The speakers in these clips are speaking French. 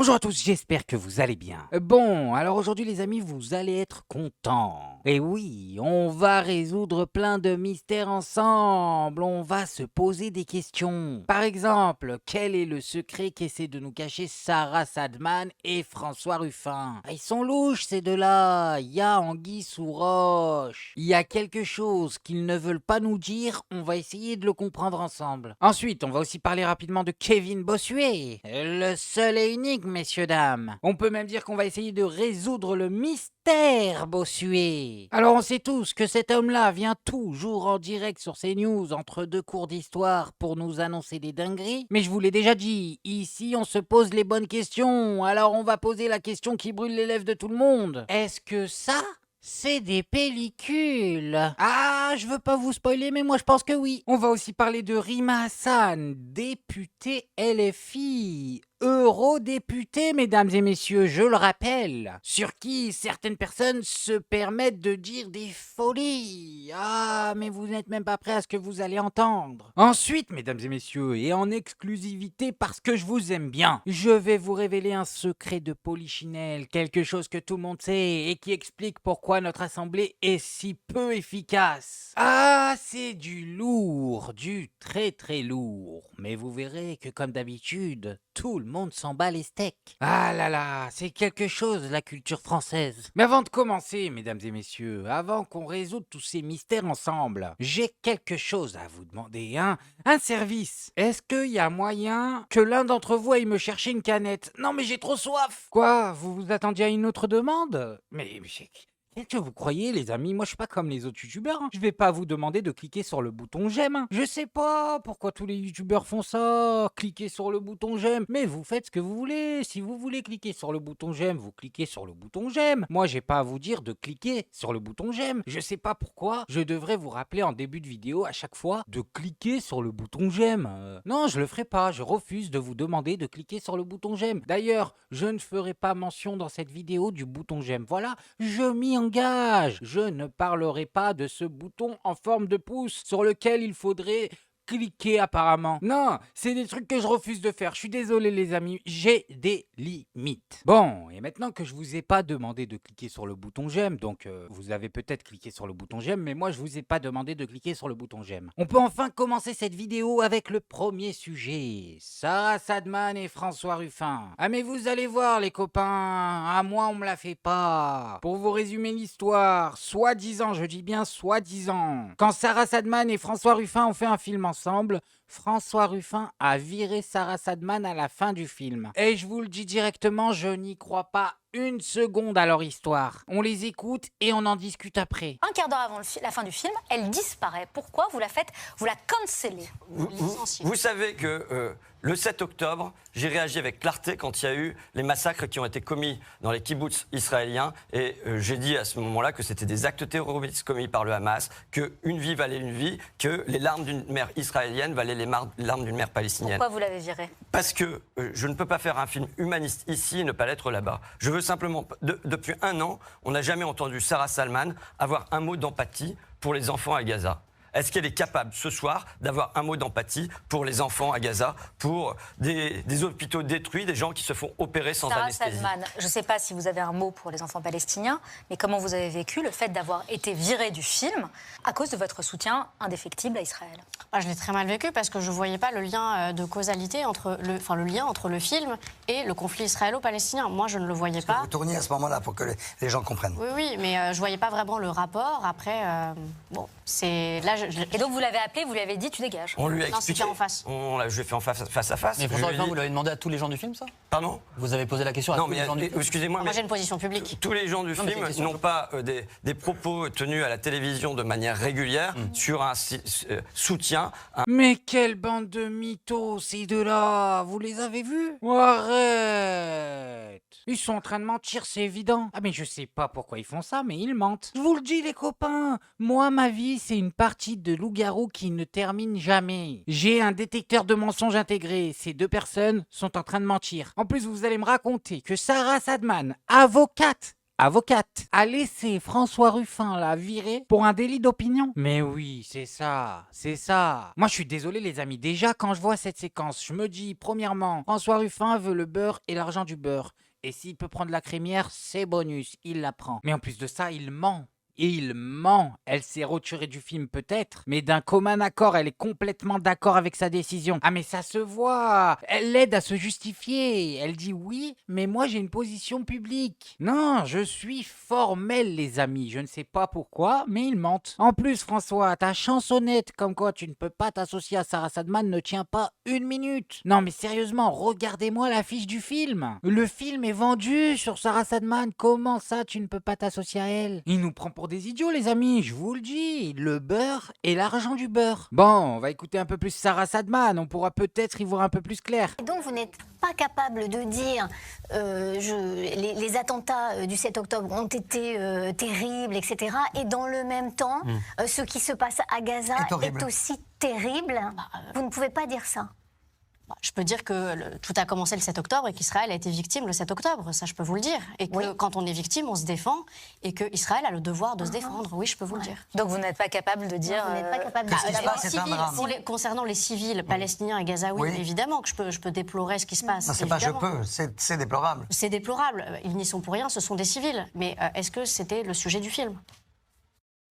Bonjour à tous, j'espère que vous allez bien. Bon, alors aujourd'hui les amis, vous allez être contents. Et oui, on va résoudre plein de mystères ensemble, on va se poser des questions. Par exemple, quel est le secret qu'essaient de nous cacher Sarah Sadman et François Ruffin? Ils sont louches ces deux-là, il y a anguille sous roche. Il y a quelque chose qu'ils ne veulent pas nous dire, on va essayer de le comprendre ensemble. Ensuite, on va aussi parler rapidement de Kevin Bossuet, le seul et unique, messieurs, dames. On peut même dire qu'on va essayer de résoudre le mystère Bossuet. Alors on sait tous que cet homme-là vient toujours en direct sur CNews entre deux cours d'histoire pour nous annoncer des dingueries. Mais je vous l'ai déjà dit, ici on se pose les bonnes questions. Alors on va poser la question qui brûle les lèvres de tout le monde. Est-ce que ça, c'est des pellicules? Ah, je veux pas vous spoiler, mais moi je pense que oui. On va aussi parler de Rima Hassan, députée LFI. Eurodéputé, mesdames et messieurs, je le rappelle, sur qui certaines personnes se permettent de dire des folies. Ah, mais vous n'êtes même pas prêts à ce que vous allez entendre. Ensuite, mesdames et messieurs, et en exclusivité parce que je vous aime bien, je vais vous révéler un secret de Polichinelle, quelque chose que tout le monde sait et qui explique pourquoi notre assemblée est si peu efficace. Ah, c'est du lourd, du très très lourd. Mais vous verrez que comme d'habitude, tout le monde s'en bat les steaks. Ah là là, c'est quelque chose la culture française. Mais avant de commencer, mesdames et messieurs, avant qu'on résoudre tous ces mystères ensemble, j'ai quelque chose à vous demander, un service. Est-ce qu'il y a moyen que l'un d'entre vous aille me chercher une canette? Non mais j'ai trop soif. Quoi? Vous vous attendiez à une autre demande? Mais qu'est-ce que vous croyez, les amis? Moi, je suis pas comme les autres youtubeurs. Je vais pas vous demander de cliquer sur le bouton j'aime. Je sais pas pourquoi tous les youtubeurs font ça. Cliquez sur le bouton j'aime. Mais vous faites ce que vous voulez. Si vous voulez cliquer sur le bouton j'aime, vous cliquez sur le bouton j'aime. Moi, j'ai pas à vous dire de cliquer sur le bouton j'aime. Je sais pas pourquoi je devrais vous rappeler en début de vidéo à chaque fois de cliquer sur le bouton j'aime. Non, je le ferai pas. Je refuse de vous demander de cliquer sur le bouton j'aime. D'ailleurs, je ne ferai pas mention dans cette vidéo du bouton j'aime. Voilà, je m'y engage. Je ne parlerai pas de ce bouton en forme de pouce sur lequel il faudrait cliquer apparemment. Non, c'est des trucs que je refuse de faire. Je suis désolé les amis, j'ai des limites. Bon, et maintenant que je vous ai pas demandé de cliquer sur le bouton j'aime, donc vous avez peut-être cliqué sur le bouton j'aime, mais moi je vous ai pas demandé de cliquer sur le bouton j'aime. On peut enfin commencer cette vidéo avec le premier sujet. Sarah Sadman et François Ruffin. Ah mais vous allez voir les copains, à moi on me la fait pas. Pour vous résumer l'histoire, soi-disant, je dis bien soi-disant, quand Sarah Sadman et François Ruffin ont fait un film ensemble, François Ruffin a viré Sarah Sadman à la fin du film. Et je vous le dis directement, je n'y crois pas une seconde à leur histoire. On les écoute et on en discute après. Un quart d'heure avant la fin du film, elle disparaît. Pourquoi vous la faites? Vous la cancellez. Vous savez que le 7 octobre, j'ai réagi avec clarté quand il y a eu les massacres qui ont été commis dans les kibboutz israéliens. Et j'ai dit à ce moment-là que c'était des actes terroristes commis par le Hamas, qu'une vie valait une vie, que les larmes d'une mère israélienne valaient les larmes d'une mère palestinienne. Pourquoi vous l'avez virée? Parce que je ne peux pas faire un film humaniste ici et ne pas l'être là-bas. Je veux simplement... depuis un an, on n'a jamais entendu Sarah Salman avoir un mot d'empathie pour les enfants à Gaza. Est-ce qu'elle est capable ce soir d'avoir un mot d'empathie pour les enfants à Gaza, pour des hôpitaux détruits, des gens qui se font opérer sans anesthésie? Sarah Sadman, je ne sais pas si vous avez un mot pour les enfants palestiniens, mais comment vous avez vécu le fait d'avoir été viré du film à cause de votre soutien indéfectible à Israël? Je l'ai très mal vécu parce que je ne voyais pas le lien de causalité entre le lien entre le film et le conflit israélo-palestinien. Moi, je ne le voyais pas. Vous tourniez à ce moment-là pour que les gens comprennent. Oui, mais je ne voyais pas vraiment le rapport. Après, c'est... Là, Et donc vous l'avez appelé, vous lui avez dit tu dégages? On lui a Non, expliqué. c'était en face. Je l'ai fait en face à face. Mais François Ruffin, vous l'avez demandé à tous les gens du film, ça? Pardon? Vous avez posé la question à tous les gens du film? Excusez-moi, Moi, j'ai une position publique. tous les gens du Non, mais film c'est une n'ont pas des propos tenus à la télévision de manière régulière sur un soutien. Mais quelle bande de mythos, ces deux-là! Vous les avez vus? Arrête! Ils sont en train de mentir, c'est évident. Ah mais je sais pas pourquoi ils font ça, mais ils mentent. Je vous le dis les copains, moi ma vie c'est une partie de loup-garou qui ne termine jamais. J'ai un détecteur de mensonges intégré, ces deux personnes sont en train de mentir. En plus vous allez me raconter que Sarah Sadman, avocate avocate, a laissé François Ruffin la virer pour un délit d'opinion. Mais oui, c'est ça, c'est ça. Moi, je suis désolé les amis, déjà quand je vois cette séquence, je me dis, premièrement, François Ruffin veut le beurre et l'argent du beurre. Et s'il peut prendre la crémière, c'est bonus, il la prend. Mais en plus de ça, il ment. Et il ment. Elle s'est retirée du film peut-être, mais d'un commun accord, elle est complètement d'accord avec sa décision. Ah mais ça se voit. Elle l'aide à se justifier. Elle dit oui, mais moi j'ai une position publique. Non, je suis formel les amis. Je ne sais pas pourquoi, mais ils mentent. En plus François, ta chansonnette comme quoi tu ne peux pas t'associer à Sarah Sadman ne tient pas une minute. Non mais sérieusement, regardez-moi l'affiche du film. Le film est vendu sur Sarah Sadman. Comment ça tu ne peux pas t'associer à elle? Il nous prend pour des idiots les amis, je vous le dis, le beurre et l'argent du beurre. Bon, on va écouter un peu plus Sarah Sadman, on pourra peut-être y voir un peu plus clair. Et donc vous n'êtes pas capable de dire les attentats du 7 octobre ont été terribles, etc. Et dans le même temps, ce qui se passe à Gaza est aussi terrible. Vous ne pouvez pas dire ça. Je peux dire que tout a commencé le 7 octobre et qu'Israël a été victime le 7 octobre, ça je peux vous le dire. Et que quand on est victime, on se défend et qu'Israël a le devoir de se défendre, oui je peux vous le dire. Donc vous n'êtes pas capable de dire... Vous n'êtes pas capable de dire... Concernant les civils palestiniens à Gaza, oui, évidemment que je peux déplorer ce qui se passe. Non, c'est pas je peux, c'est déplorable. C'est déplorable, ils n'y sont pour rien, ce sont des civils. Mais est-ce que c'était le sujet du film ?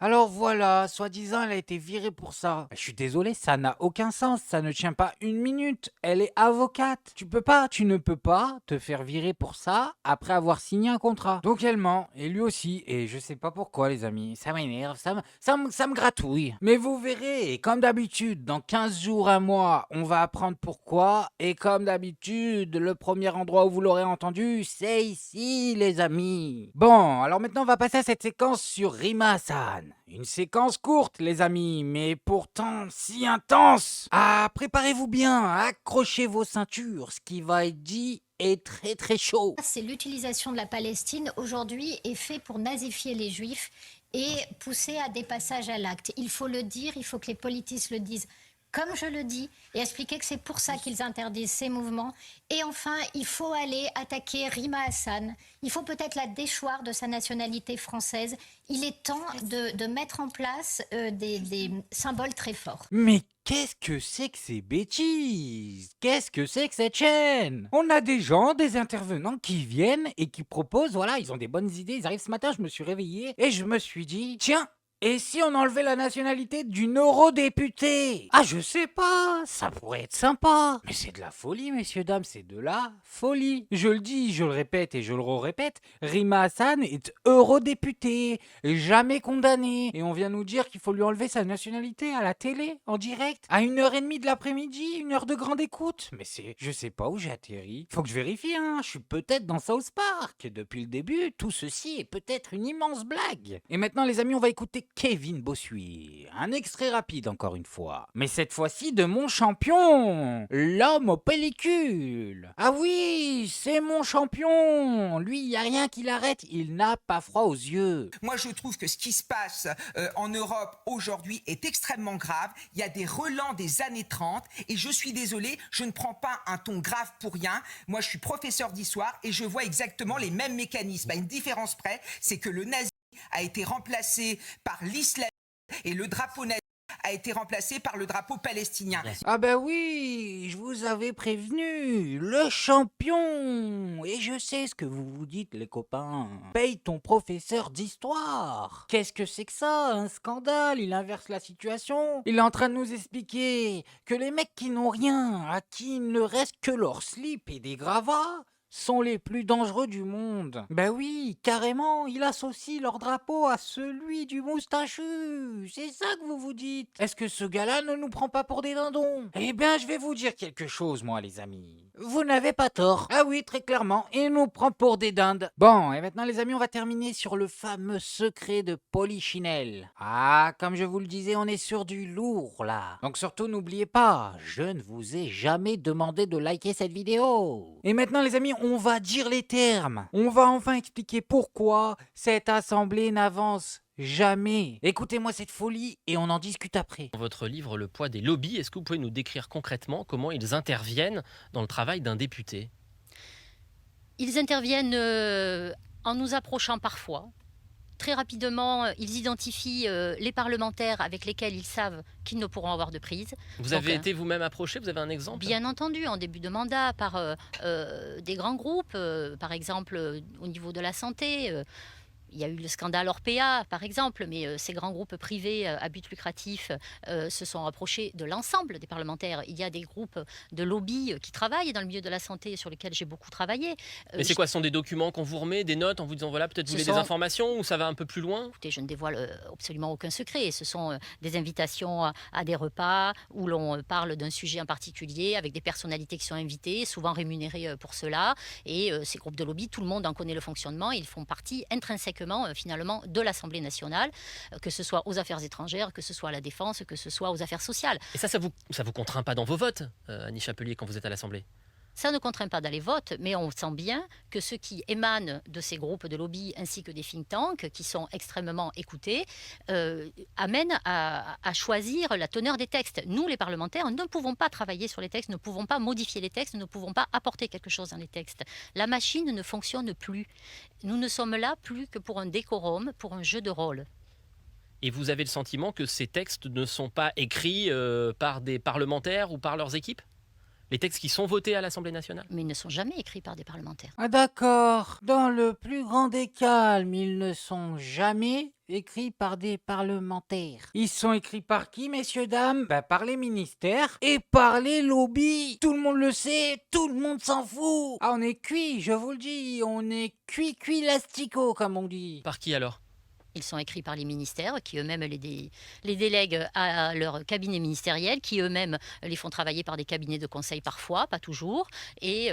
Alors voilà, soi-disant elle a été virée pour ça. Je suis désolé, ça n'a aucun sens, ça ne tient pas une minute. Elle est avocate. Tu ne peux pas te faire virer pour ça après avoir signé un contrat. Donc elle ment, et lui aussi, et je sais pas pourquoi les amis, ça m'énerve, ça me gratouille. Mais vous verrez, et comme d'habitude, dans 15 jours, un mois, on va apprendre pourquoi. Et comme d'habitude, le premier endroit où vous l'aurez entendu, c'est ici les amis. Bon, alors maintenant on va passer à cette séquence sur Rima Hassan. Une séquence courte, les amis, mais pourtant si intense. Ah, préparez-vous bien, accrochez vos ceintures, ce qui va être dit est très très chaud. C'est l'utilisation de la Palestine aujourd'hui est fait pour nazifier les Juifs et pousser à des passages à l'acte. Il faut le dire, il faut que les politistes le disent. Comme je le dis, et expliquer que c'est pour ça qu'ils interdisent ces mouvements. Et enfin, il faut aller attaquer Rima Hassan. Il faut peut-être la déchoir de sa nationalité française. Il est temps de mettre en place des symboles très forts. Mais qu'est-ce que c'est que ces bêtises? Qu'est-ce que c'est que cette chaîne? On a des gens, des intervenants qui viennent et qui proposent, voilà, ils ont des bonnes idées. Ils arrivent ce matin, je me suis réveillé et je me suis dit, tiens, et si on enlevait la nationalité d'une eurodéputée? Ah, je sais pas, ça pourrait être sympa. Mais c'est de la folie, messieurs, dames, c'est de la folie. Je le dis, je le répète et je le répète, Rima Hassan est eurodéputée, jamais condamnée. Et on vient nous dire qu'il faut lui enlever sa nationalité à la télé, en direct, à 1h30 de l'après-midi, 1 heure de grande écoute. Mais je sais pas où j'ai atterri. Faut que je vérifie, hein, je suis peut-être dans South Park. Depuis le début, tout ceci est peut-être une immense blague. Et maintenant, les amis, on va écouter Kevin Bossuet. Un extrait rapide encore une fois. Mais cette fois-ci de mon champion, l'homme aux pellicules. Ah oui, c'est mon champion. Lui, il n'y a rien qui l'arrête. Il n'a pas froid aux yeux. Moi, je trouve que ce qui se passe en Europe aujourd'hui est extrêmement grave. Il y a des relents des années 30 et je suis désolé, je ne prends pas un ton grave pour rien. Moi, je suis professeur d'histoire et je vois exactement les mêmes mécanismes. À une différence près, c'est que le nazi a été remplacé par l'islam et le drapeau nazi a été remplacé par le drapeau palestinien. Ah ben oui, je vous avais prévenu, le champion. Et je sais ce que vous vous dites les copains. Paye ton professeur d'histoire. Qu'est-ce que c'est que ça? Un scandale, il inverse la situation. Il est en train de nous expliquer que les mecs qui n'ont rien, à qui il ne reste que leur slip et des gravats, sont les plus dangereux du monde. Ben oui, carrément, il associe leur drapeau à celui du moustachu. C'est ça que vous vous dites. Est-ce que ce gars-là ne nous prend pas pour des dindons? Eh bien, je vais vous dire quelque chose, moi, les amis. Vous n'avez pas tort. Ah oui, très clairement, il nous prend pour des dindes. Bon, et maintenant, les amis, on va terminer sur le fameux secret de Polichinelle. Ah, comme je vous le disais, on est sur du lourd, là. Donc surtout, n'oubliez pas, je ne vous ai jamais demandé de liker cette vidéo. Et maintenant, les amis, on va dire les termes. On va enfin expliquer pourquoi cette assemblée n'avance jamais. Écoutez-moi cette folie et on en discute après. Dans votre livre Le poids des lobbies, est-ce que vous pouvez nous décrire concrètement comment ils interviennent dans le travail d'un député? Ils interviennent En nous approchant parfois. Très rapidement, ils identifient les parlementaires avec lesquels ils savent qu'ils ne pourront avoir de prise. Vous avez été vous-même approché, vous avez un exemple? Bien entendu, en début de mandat, par des grands groupes, par exemple au niveau de la santé. Il y a eu le scandale Orpea, par exemple, mais ces grands groupes privés à but lucratif se sont rapprochés de l'ensemble des parlementaires. Il y a des groupes de lobby qui travaillent dans le milieu de la santé sur lesquels j'ai beaucoup travaillé. Mais c'est quoi, ce sont des documents qu'on vous remet, des notes en vous disant voilà, peut-être vous voulez des informations ou ça va un peu plus loin? Écoutez, je ne dévoile absolument aucun secret. Ce sont des invitations à des repas où l'on parle d'un sujet en particulier avec des personnalités qui sont invitées, souvent rémunérées pour cela. Et ces groupes de lobby, tout le monde en connaît le fonctionnement. Ils font partie intrinsèquement finalement de l'Assemblée nationale, que ce soit aux affaires étrangères, que ce soit à la défense, que ce soit aux affaires sociales. Et ça vous contraint pas dans vos votes, Annie Chapelier, quand vous êtes à l'Assemblée? Ça ne contraint pas dans les votes, mais on sent bien que ce qui émane de ces groupes de lobby ainsi que des think tanks, qui sont extrêmement écoutés, amène à choisir la teneur des textes. Nous, les parlementaires, ne pouvons pas travailler sur les textes, ne pouvons pas modifier les textes, ne pouvons pas apporter quelque chose dans les textes. La machine ne fonctionne plus. Nous ne sommes là plus que pour un décorum, pour un jeu de rôle. Et vous avez le sentiment que ces textes ne sont pas écrits par des parlementaires ou par leurs équipes? Les textes qui sont votés à l'Assemblée nationale? Mais ils ne sont jamais écrits par des parlementaires. Ah d'accord. Dans le plus grand des calmes, ils ne sont jamais écrits par des parlementaires. Ils sont écrits par qui, messieurs, dames? Par les ministères et par les lobbies. Tout le monde le sait, tout le monde s'en fout. Ah, on est cuit, je vous le dis. On est cuit l'astico, comme on dit. Par qui alors? Ils sont écrits par les ministères, qui eux-mêmes les délèguent à leur cabinet ministériel, qui eux-mêmes les font travailler par des cabinets de conseil parfois, pas toujours. Et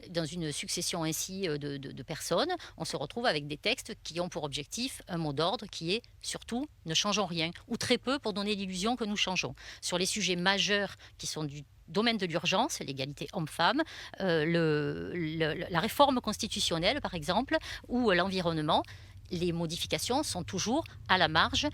dans une succession ainsi de personnes, on se retrouve avec des textes qui ont pour objectif un mot d'ordre qui est surtout « ne changeons rien » ou très peu pour donner l'illusion que nous changeons. Sur les sujets majeurs qui sont du domaine de l'urgence, l'égalité homme-femme, la réforme constitutionnelle par exemple, ou l'environnement, les modifications sont toujours à la marge,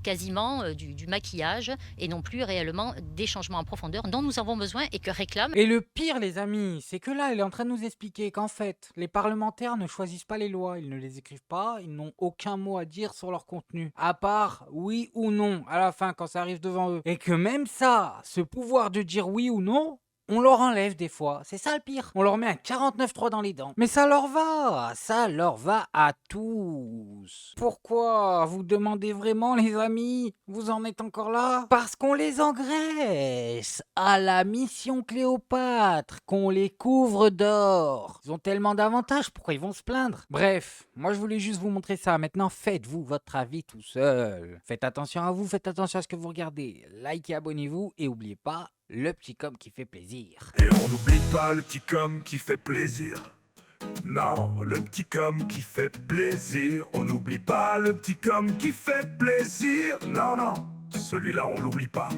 quasiment du maquillage et non plus réellement des changements en profondeur dont nous avons besoin et que réclament. Et le pire, les amis, c'est que là, elle est en train de nous expliquer qu'en fait, les parlementaires ne choisissent pas les lois, ils ne les écrivent pas, ils n'ont aucun mot à dire sur leur contenu, à part oui ou non à la fin quand ça arrive devant eux. Et que même ça, ce pouvoir de dire oui ou non, on leur enlève des fois, c'est ça le pire. On leur met un 49.3 dans les dents. Mais ça leur va à tous. Pourquoi vous demandez vraiment, les amis? Vous en êtes encore là? Parce qu'on les engraisse à la mission Cléopâtre, qu'on les couvre d'or. Ils ont tellement d'avantages, pourquoi ils vont se plaindre? Bref, moi je voulais juste vous montrer ça. Maintenant, faites-vous votre avis tout seul. Faites attention à vous, faites attention à ce que vous regardez. Likez, abonnez-vous et n'oubliez pas le petit com qui fait plaisir. Et on n'oublie pas le petit com qui fait plaisir. Non, le petit com qui fait plaisir. On n'oublie pas le petit com qui fait plaisir. Non, non, celui-là on l'oublie pas.